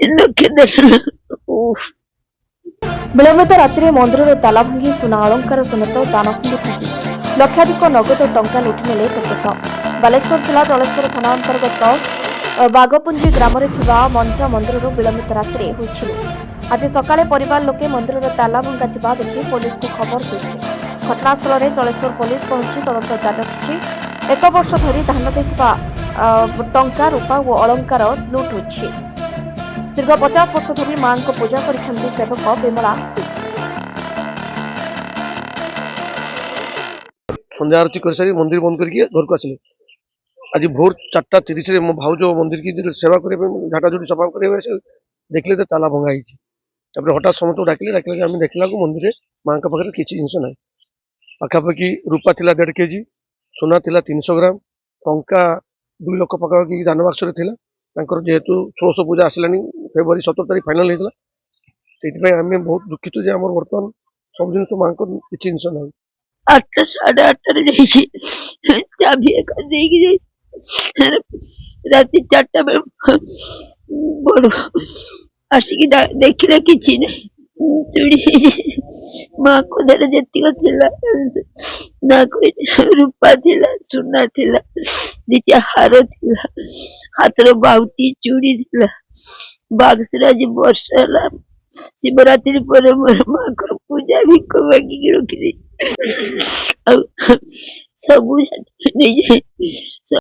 ଲକ୍ଷେ ଦେଢ଼ ଲକ୍ଷ। ଉଫ୍। ବିଳମ୍ବିତ ରାତିରେ ମନ୍ଦିରର ତାଲା ଭାଙ୍ଗି ସୁନା ଅଳଙ୍କାର ସମେତ ଦାନକୁଣ୍ଡି ଭାଙ୍ଗି ଲକ୍ଷାଧିକ ନଗଦ ଟଙ୍କା ଲୁଟିନେଲେ କେତେକ। ବାଲେଶ୍ୱର ଜିଲ୍ଲା ଜଳେଶ୍ୱର ଥାନା ଅନ୍ତର୍ଗତ ବାଗପୁଞ୍ଜି ଗ୍ରାମରେ ଥିବା ମଞ୍ଜା ମନ୍ଦିରରୁ ବିଳମ୍ବିତ ରାତିରେ ହୋଇଛି ଲୁଟ୍। ଆଜି ସକାଳେ ପରିବାର ଲୋକେ ମନ୍ଦିରର ତାଲା ଭଙ୍ଗା ଥିବା ଦେଖି ପୋଲିସକୁ ଖବର ଦେଇଥିଲେ। ଘଟଣାସ୍ଥଳରେ ଜଳେଶ୍ୱର ପୋଲିସ ପହଞ୍ଚି ତଦନ୍ତ ଜାରି ରଖିଛି। 1 ବର୍ଷ ଧରି ଧାନ ଦେଇଥିବା ଟଙ୍କା ରୂପା ଓ ଅଳଙ୍କାର ଲୁଟ୍ ହୋଇଛି। ଦୀର୍ଘ 50 ବର୍ଷ ଧରି ମାଙ୍କ ପୂଜା କରିଛନ୍ତି ସେବକ ବିମଳା ଦେ। संध्या आरती कर सारी मंदिर बंद करके घर को आसिले। आज भोर 4:30 मो भाउज मंदिर की सेवा करने झाटाझुटी सफा करने देखले तो ताला भंगा ही हठात समस्त डाकिले आम देखला मंदिर माँ पाखे किसी जिनस ना पाखापाखि रूपा थिला 1.5 kg, सोना थिला 300 ग्राम, टंका 2 लाख पाखापाखि दान बाक्स जेहेतु 1600 पूजा आसला फेब्रुआरी 17 तारीख फाइनाल होता से आम बहुत दुखित जे आम बर्तमान सब जिन माँ को किसी जिनस ना 8ଟା 8:30ରେ ଯାଇଛି ଚାବି ଏକା ଦେଇକି ଯାଇଛି। ରାତି 4ଟା ବେଳେ ବଡ ଆସିକି ଦେଖିଲେ କିଛି ନାହିଁ, ଚୁଡ଼ି ହେଇଛି। ମାଙ୍କ ଦେହରେ ଯେତିକ ଥିଲା ନାକ ରୂପା ଥିଲା, ସୁନା ଥିଲା, ଦିଟା ହାର ଥିଲା, ହାତର ବାହୁଟି ଚୁଡ଼ି ଥିଲା। ବାକ୍ସରେ ଆଜି ବର୍ଷା ହେଲା, ଶିବରାତ୍ରି ପରେ ମାଙ୍କର ପୂଜା ଭିକ ମାଗିକି ରଖିଦେଇଛି। ଆଉ ସବୁ ନେଇଯାଏ।